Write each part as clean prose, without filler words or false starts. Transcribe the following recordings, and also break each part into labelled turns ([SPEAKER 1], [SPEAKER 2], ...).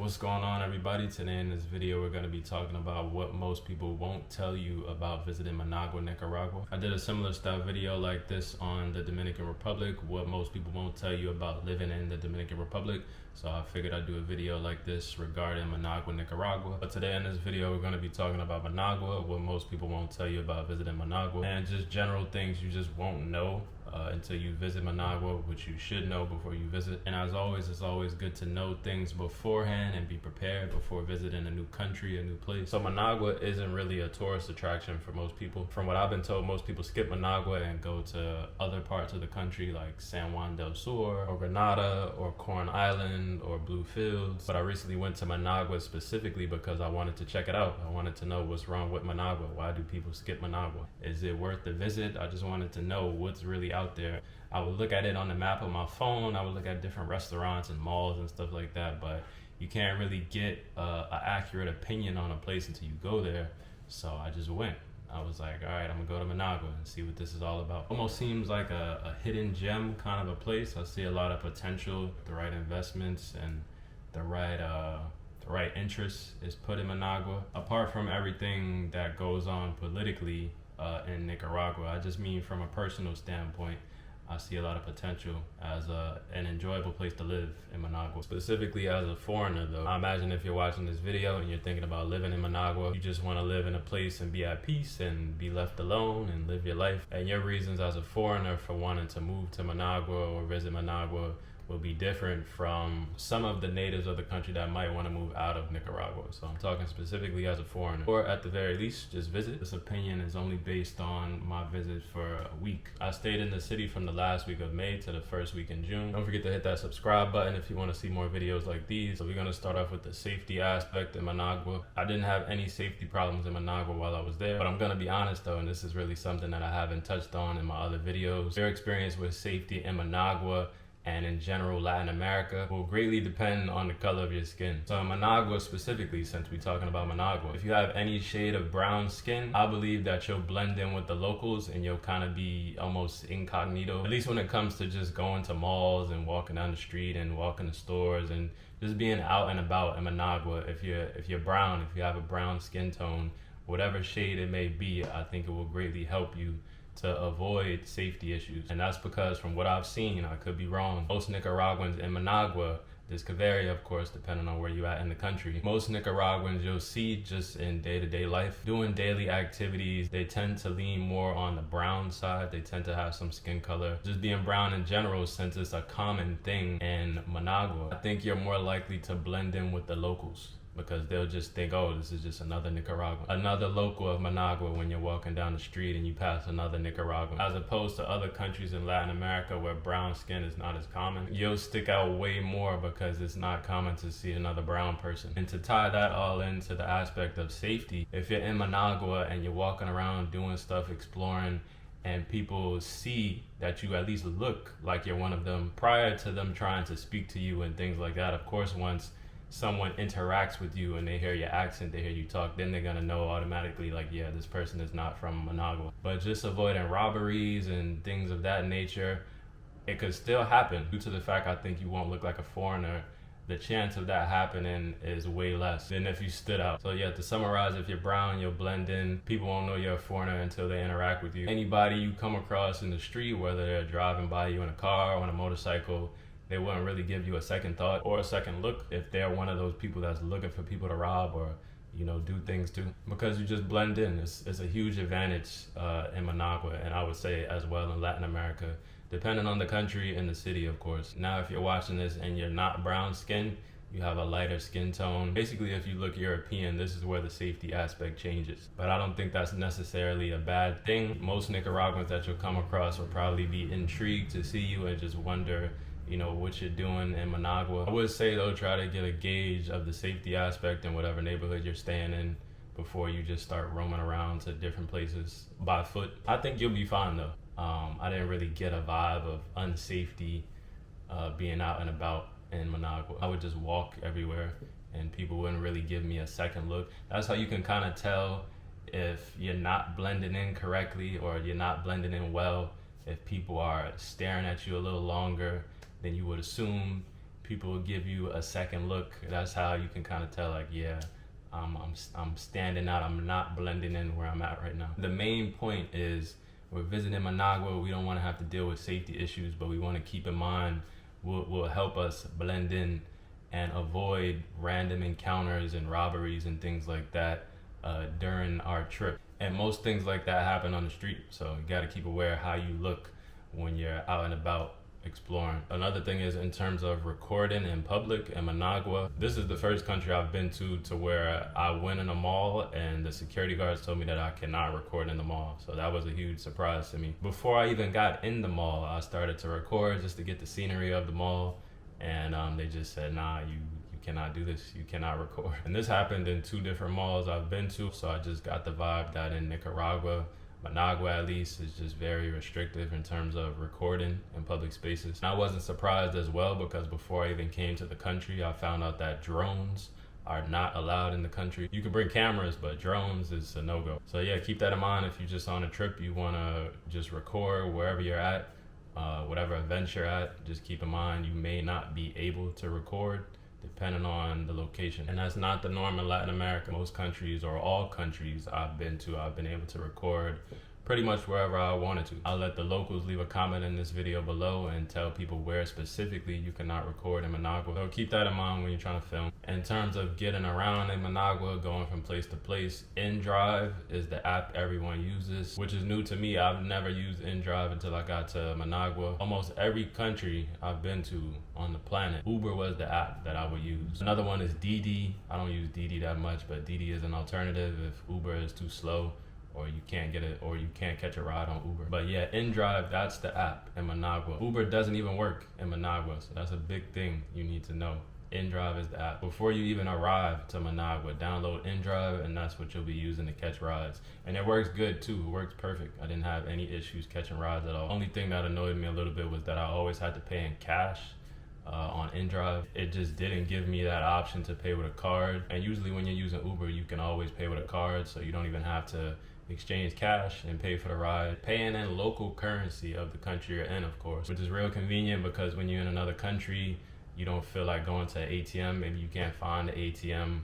[SPEAKER 1] What's going on, everybody? Today in this video we're going to be talking about what most people won't tell you about visiting Managua, Nicaragua. I did a similar style video like this on the Dominican Republic, what most people won't tell you about living in the Dominican Republic. So I figured I'd do a video like this regarding Managua, Nicaragua. But today in this video we're going to be talking about Managua, what most people won't tell you about visiting Managua, and just general things you just won't know until you visit Managua, which you should know before you visit. And as always, it's always good to know things beforehand and be prepared before visiting a new country, a new place. So Managua isn't really a tourist attraction for most people. From what I've been told, most people skip Managua and go to other parts of the country like San Juan del Sur or Granada or Corn Island or Blue Fields. But I recently went to Managua specifically because I wanted to check it out. I wanted to know what's wrong with Managua. Why do people skip Managua? Is it worth the visit? I just wanted to know what's really out there. I would look at it on the map on my phone. I would look at different restaurants and malls and stuff like that, but you can't really get an accurate opinion on a place until you go there. So I just went. I was like, all right, I'm gonna go to Managua and see what this is all about. Almost seems like a hidden gem kind of a place. I see a lot of potential, the right investments and the right interests is put in Managua. Apart from everything that goes on politically in Nicaragua, I just mean from a personal standpoint, I see a lot of potential as an enjoyable place to live in Managua. Specifically as a foreigner though, I imagine if you're watching this video and you're thinking about living in Managua, you just want to live in a place and be at peace and be left alone and live your life. And your reasons as a foreigner for wanting to move to Managua or visit Managua will be different from some of the natives of the country that might want to move out of Nicaragua. So I'm talking specifically as a foreigner, or at the very least, just visit. This opinion is only based on my visit for a week. I stayed in the city from the last week of May to the first week in June. Don't forget to hit that subscribe button if you want to see more videos like these. So we're going to start off with the safety aspect in Managua. I didn't have any safety problems in Managua while I was there, but I'm going to be honest though, and this is really something that I haven't touched on in my other videos. Your experience with safety in Managua and in general Latin America will greatly depend on the color of your skin. So in Managua specifically, since we're talking about Managua, if you have any shade of brown skin, I believe that you'll blend in with the locals and you'll kind of be almost incognito, at least when it comes to just going to malls and walking down the street and walking to stores and just being out and about in Managua. If you're brown, if you have a brown skin tone, whatever shade it may be, I think it will greatly help you to avoid safety issues. And that's because from what I've seen, I could be wrong, most Nicaraguans in Managua, this could vary of course depending on where you're at in the country, most Nicaraguans you'll see just in day-to-day life doing daily activities, they tend to lean more on the brown side. They tend to have some skin color. Just being brown in general, since it's a common thing in Managua, I think you're more likely to blend in with the locals, because they'll just think, oh, this is just another Nicaraguan, another local of Managua when you're walking down the street and you pass another Nicaraguan. As opposed to other countries in Latin America where brown skin is not as common, you'll stick out way more because it's not common to see another brown person. And to tie that all into the aspect of safety, if you're in Managua and you're walking around doing stuff, exploring, and people see that you at least look like you're one of them prior to them trying to speak to you and things like that, of course, once someone interacts with you and they hear your accent, they hear you talk, then they're gonna know automatically like, yeah, this person is not from Managua. But just avoiding robberies and things of that nature, it could still happen. Due to the fact I think you won't look like a foreigner, the chance of that happening is way less than if you stood out. So yeah, to summarize, if you're brown, you'll blend in. People won't know you're a foreigner until they interact with you. Anybody you come across in the street, whether they're driving by you in a car or on a motorcycle, they wouldn't really give you a second thought or a second look if they're one of those people that's looking for people to rob or, you know, do things to, because you just blend in. It's a huge advantage in Managua, and I would say as well in Latin America, depending on the country and the city, of course. Now, if you're watching this and you're not brown skin, you have a lighter skin tone. Basically, if you look European, this is where the safety aspect changes. But I don't think that's necessarily a bad thing. Most Nicaraguans that you'll come across will probably be intrigued to see you and just wonder, you know, what you're doing in Managua. I would say though, try to get a gauge of the safety aspect in whatever neighborhood you're staying in before you just start roaming around to different places by foot. I think you'll be fine though. I didn't really get a vibe of unsafety being out and about in Managua. I would just walk everywhere and people wouldn't really give me a second look. That's how you can kind of tell if you're not blending in correctly or you're not blending in well, if people are staring at you a little longer than you would assume, People will give you a second look. That's how you can kind of tell, like, yeah, I'm standing out. I'm not blending in where I'm at right now. The main point is we're visiting Managua. We don't want to have to deal with safety issues, but we want to keep in mind will help us blend in and avoid random encounters and robberies and things like that during our trip. And most things like that happen on the street, so you got to keep aware how you look when you're out and about exploring. Another thing is in terms of recording in public in Managua, this is the first country I've been to where I went in a mall and the security guards told me that I cannot record in the mall. So that was a huge surprise to me. Before I even got in the mall, I started to record just to get the scenery of the mall, and they just said, nah, you cannot do this, you cannot record. And this happened in 2 different malls I've been to, so I just got the vibe that in Nicaragua, Managua at least, is just very restrictive in terms of recording in public spaces. And I wasn't surprised as well, because before I even came to the country, I found out that drones are not allowed in the country. You can bring cameras, but drones is a no-go. So yeah, keep that in mind if you're just on a trip, you wanna just record wherever you're at, whatever event you're at, just keep in mind you may not be able to record depending on the location. And that's not the norm in Latin America. Most countries, or all countries I've been to, I've been able to record pretty much wherever I wanted to. I'll let the locals leave a comment in this video below and tell people where specifically you cannot record in Managua. So keep that in mind when you're trying to film. In terms of getting around in Managua, going from place to place, InDrive is the app everyone uses, which is new to me. I've never used InDrive until I got to Managua. Almost every country I've been to on the planet, Uber was the app that I would use. Another one is Didi. I don't use Didi that much, but Didi is an alternative if Uber is too slow, or you can't get it, or you can't catch a ride on Uber. But yeah, InDrive, that's the app in Managua. Uber doesn't even work in Managua, so that's a big thing you need to know. InDrive is the app. Before you even arrive to Managua, download InDrive, and that's what you'll be using to catch rides. And it works good too, it works perfect. I didn't have any issues catching rides at all. Only thing that annoyed me a little bit was that I always had to pay in cash on InDrive. It just didn't give me that option to pay with a card. And usually when you're using Uber, you can always pay with a card, so you don't even have to exchange cash and pay for the ride. Paying in local currency of the country you're in, of course, which is real convenient, because when you're in another country, you don't feel like going to an ATM. Maybe you can't find the ATM.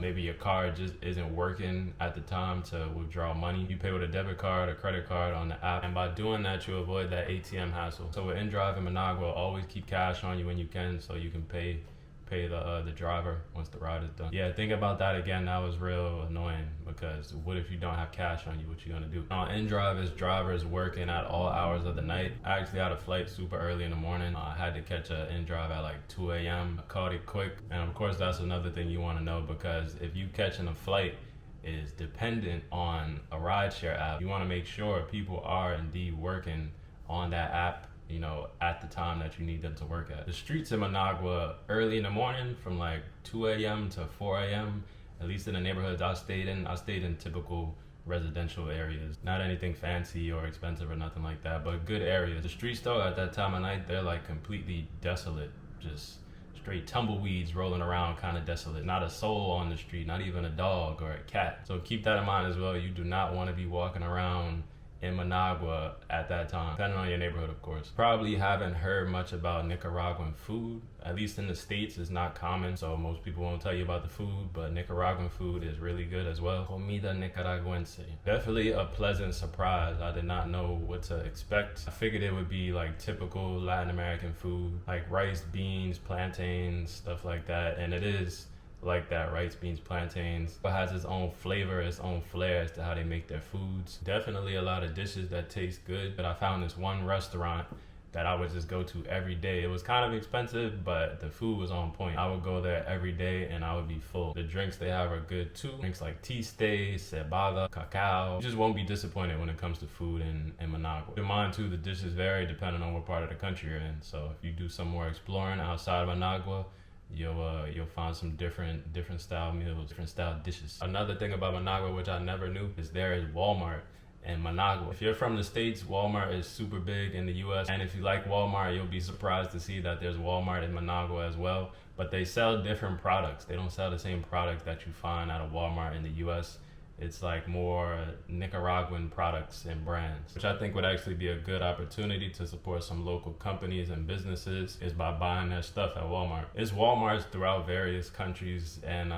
[SPEAKER 1] Maybe your card just isn't working at the time to withdraw money. You pay with a debit card or credit card on the app, and by doing that, you avoid that ATM hassle. So with InDrive in Managua, always keep cash on you when you can, so you can pay the driver once the ride is done. Yeah, think about that again. That was real annoying, because what if you don't have cash on you? What you gonna do? On InDrive is drivers working at all hours of the night. I actually had a flight super early in the morning. I had to catch an InDrive at like 2 a.m. I caught it quick. And of course, that's another thing you want to know, because if you catching a flight is dependent on a rideshare app, you want to make sure people are indeed working on that app, you know, at the time that you need them to work at. The streets in Managua early in the morning from like 2 a.m. to 4 a.m., at least in the neighborhoods I stayed in typical residential areas. Not anything fancy or expensive or nothing like that, but good areas. The streets though, at that time of night, they're like completely desolate, just straight tumbleweeds rolling around, kind of desolate. Not a soul on the street, not even a dog or a cat. So keep that in mind as well. You do not want to be walking around in Managua at that time, depending on your neighborhood, of course. Probably haven't heard much about Nicaraguan food. At least in the States, it's not common, so most people won't tell you about the food, but Nicaraguan food is really good as well. Comida Nicaragüense. Definitely a pleasant surprise. I did not know what to expect. I figured it would be like typical Latin American food, like rice, beans, plantains, stuff like that, and it is like that, rice, beans, plantains. It has its own flavor, its own flair as to how they make their foods. Definitely a lot of dishes that taste good, but I found this one restaurant that I would just go to every day. It was kind of expensive, but the food was on point. I would go there every day and I would be full. The drinks they have are good too. Drinks like tiste, cebada, cacao. You just won't be disappointed when it comes to food in Managua. Keep in mind too, the dishes vary depending on what part of the country you're in. So if you do some more exploring outside of Managua, you'll find some different style meals, different style dishes. Another thing about Managua, which I never knew, is there is Walmart in Managua. If you're from the States, Walmart is super big in the US, and if you like Walmart, you'll be surprised to see that there's Walmart in Managua as well. But they sell different products. They don't sell the same products that you find at a Walmart in the US It's like more Nicaraguan products and brands, which I think would actually be a good opportunity to support some local companies and businesses is by buying their stuff at Walmart. It's Walmarts throughout various countries, and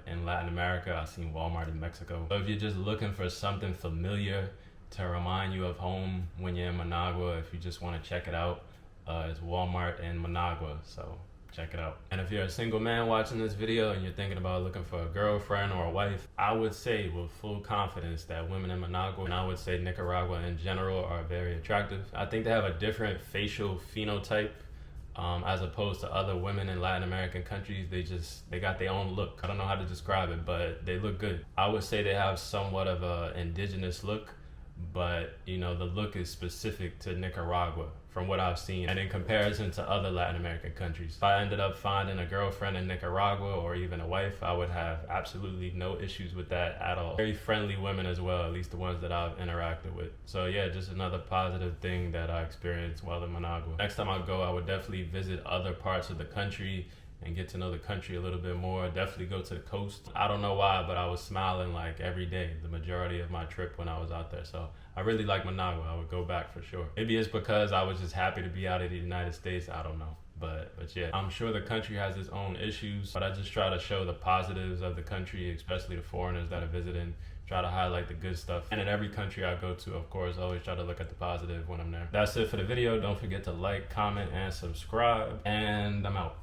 [SPEAKER 1] in Latin America, I've seen Walmart in Mexico. So if you're just looking for something familiar to remind you of home when you're in Managua, if you just want to check it out, it's Walmart in Managua. So check it out. And if you're a single man watching this video and you're thinking about looking for a girlfriend or a wife, I would say with full confidence that women in Managua, and I would say Nicaragua in general, are very attractive. I think they have a different facial phenotype as opposed to other women in Latin American countries. They got their own look. I don't know how to describe it, but they look good. I would say they have somewhat of a indigenous look, but you know, the look is specific to Nicaragua from what I've seen, and in comparison to other Latin American countries. If I ended up finding a girlfriend in Nicaragua or even a wife, I would have absolutely no issues with that at all. Very friendly women as well, at least the ones that I've interacted with. So yeah, just another positive thing that I experienced while in Managua. Next time I go, I would definitely visit other parts of the country and get to know the country a little bit more. Definitely go to the coast. I don't know why, but I was smiling like every day, the majority of my trip when I was out there. So I really like Managua. I would go back for sure. Maybe it's because I was just happy to be out of the United States. I don't know. But yeah, I'm sure the country has its own issues, but I just try to show the positives of the country, especially the foreigners that are visiting. Try to highlight the good stuff. And in every country I go to, of course, I always try to look at the positive when I'm there. That's it for the video. Don't forget to like, comment, and subscribe. And I'm out.